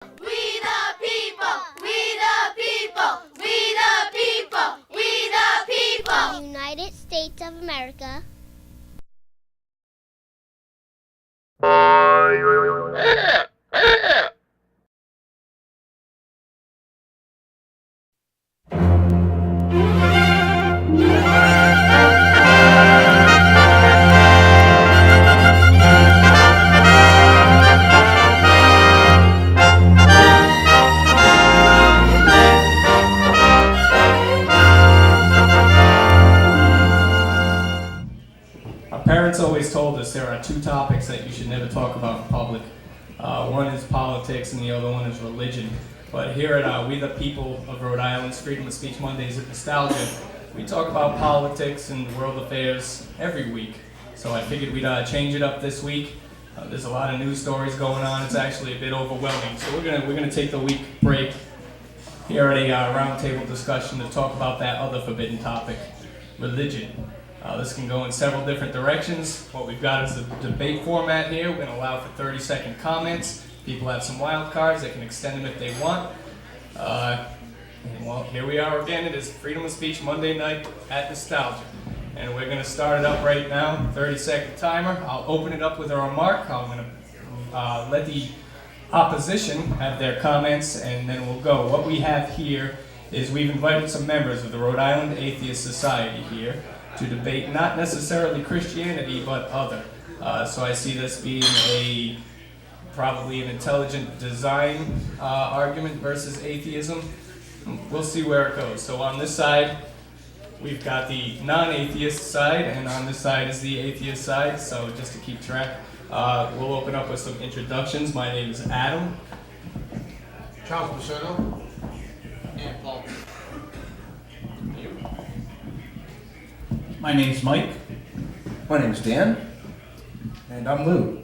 We the people, we the people, we the people, we the people. United States of America. Parents always told us there are two topics that you should never talk about in public. One is politics and the other one is religion. But here at We the People of Rhode Island's Freedom of Speech Mondays at Nostalgia, we talk about politics and world affairs every week. So I figured we'd change it up this week. There's a lot of news stories going on. It's actually a bit overwhelming. So we're gonna take the week break here at a roundtable discussion to talk about that other forbidden topic, religion. This can go in several different directions. What we've got is a debate format here. We're going to allow for 30-second comments. People have some wild cards. They can extend them if they want. And well, here we are again. It is Freedom of Speech Monday night at Nostalgia. And we're going to start it up right now. 30-second timer. I'll open it up with a remark. I'm going to let the opposition have their comments, and then we'll go. What we have here is we've invited some members of the Rhode Island Atheist Society here to debate not necessarily Christianity, but other. So I see this being probably an intelligent design argument versus atheism. We'll see where it goes. So on this side, we've got the non-atheist side, and on this side is the atheist side. So just to keep track, we'll open up with some introductions. My name is Adam. Charles Busceno. And Paul. My name's Mike. My name's Dan. And I'm Lou.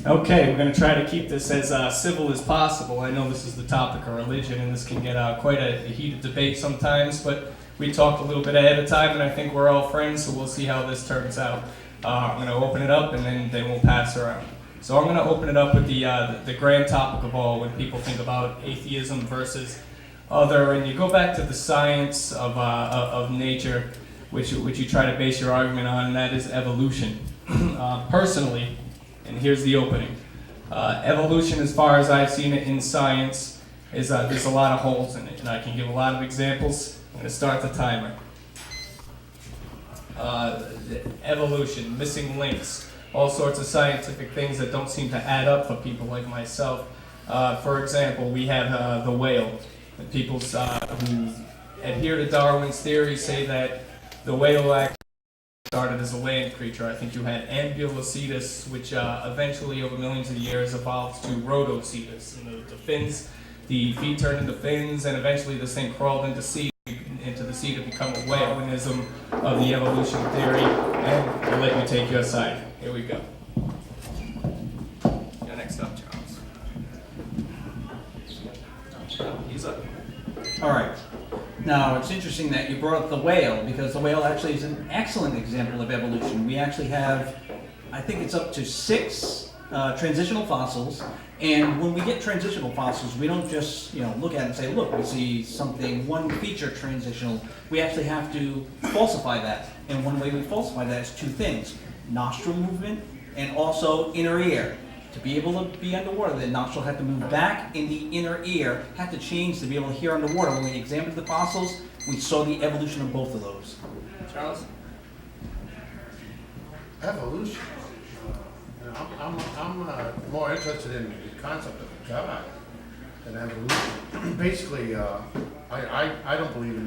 Okay, we're going to try to keep this as civil as possible. I know this is the topic of religion, and this can get quite a heated debate sometimes, but we talked a little bit ahead of time, and I think we're all friends, so we'll see how this turns out. I'm going to open it up, and then we'll pass around. So I'm going to open it up with the grand topic of all, when people think about atheism versus other, and you go back to the science of nature, which you try to base your argument on, and that is evolution. Personally, and here's the opening, evolution, as far as I've seen it in science, is there's a lot of holes in it, and I can give a lot of examples. I'm going to start the timer. Evolution, missing links, all sorts of scientific things that don't seem to add up for people like myself. For example, we have the whale. And people who adhere to Darwin's theory say that the whale actually started as a land creature. I think you had Ambulocetus, which eventually, over millions of years, evolved to Rhodocetus. And the fins, the feet turned into fins, and eventually this thing crawled into the sea to become a whaleism of the evolution theory. And I'll let you take your side. Here we go. You're next up, Charles. He's up. All right. Now, it's interesting that you brought up the whale, because the whale actually is an excellent example of evolution. We actually have, I think it's up to 6 transitional fossils, and when we get transitional fossils, we don't just look at it and say, look, we see something, one feature transitional. We actually have to falsify that, and one way we falsify that is 2 things: nostril movement and also inner ear. To be able to be underwater, the nostril had to move back, and the inner ear had to change to be able to hear underwater. When we examined the fossils, we saw the evolution of both of those. Charles? Evolution. I'm more interested in the concept of God than evolution. Basically, I don't believe in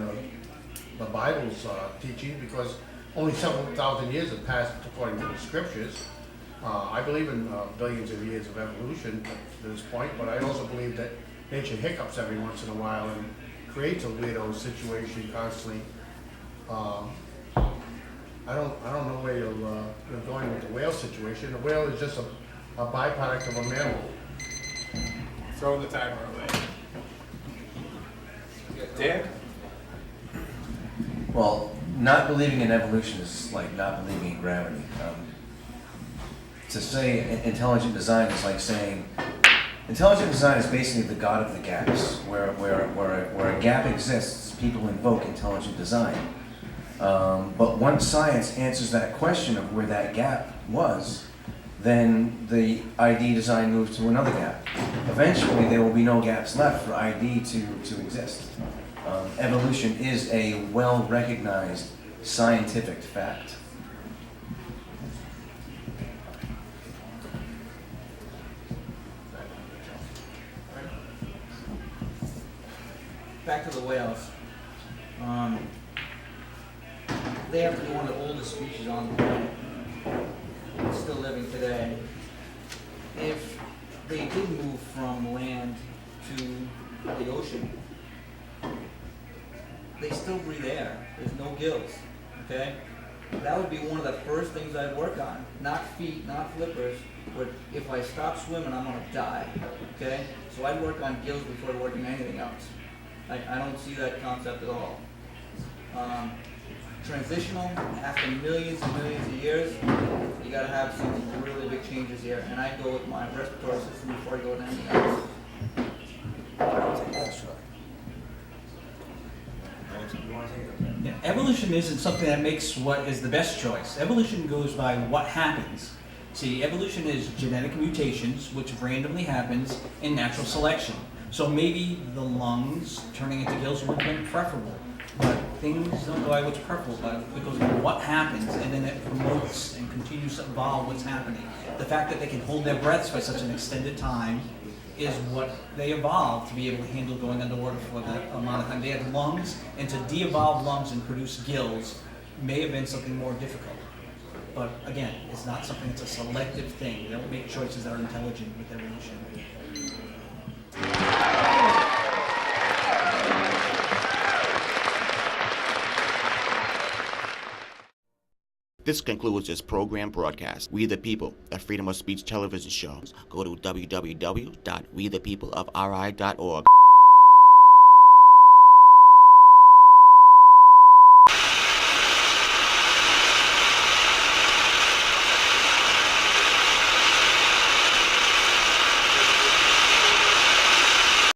the Bible's teaching, because only several thousand years have passed according to the scriptures. I believe in billions of years of evolution to this point, but I also believe that nature hiccups every once in a while and creates a weirdo situation constantly. I don't know where you're going with the whale situation. The whale is just a byproduct of a mammal. Throw the timer away. Dan? Well, not believing in evolution is like not believing in gravity. To say intelligent design is like saying Intelligent design is basically the god of the gaps. Where a gap exists, people invoke intelligent design. But once science answers that question of where that gap was, then the ID design moves to another gap. Eventually, there will be no gaps left for ID to exist. Evolution is a well-recognized scientific fact. Back to the whales. They have to be one of the oldest species on the planet, still living today. If they did move from land to the ocean, they still breathe air. There's no gills, okay? That would be one of the first things I'd work on. Not feet, not flippers, but if I stop swimming, I'm gonna die, okay? So I'd work on gills before I work on anything else. I don't see that concept at all. Transitional, after millions and millions of years, you gotta have some really big changes here. And I go with my respiratory system before I go to anything else. Yeah, evolution isn't something that makes what is the best choice. Evolution goes by what happens. See, evolution is genetic mutations, which randomly happens in natural selection. So maybe the lungs turning into gills would have been preferable. But things don't go by what's preferable, but it goes by what happens, and then it promotes and continues to evolve what's happening. The fact that they can hold their breaths for such an extended time is what they evolved to be able to handle going underwater for that amount of time. They had lungs, and to de-evolve lungs and produce gills may have been something more difficult. But again, it's not something that's a selective thing. They don't make choices that are intelligent with evolution. This concludes this program broadcast. We the People, a freedom of speech television show. Go to www.wethepeopleofri.org.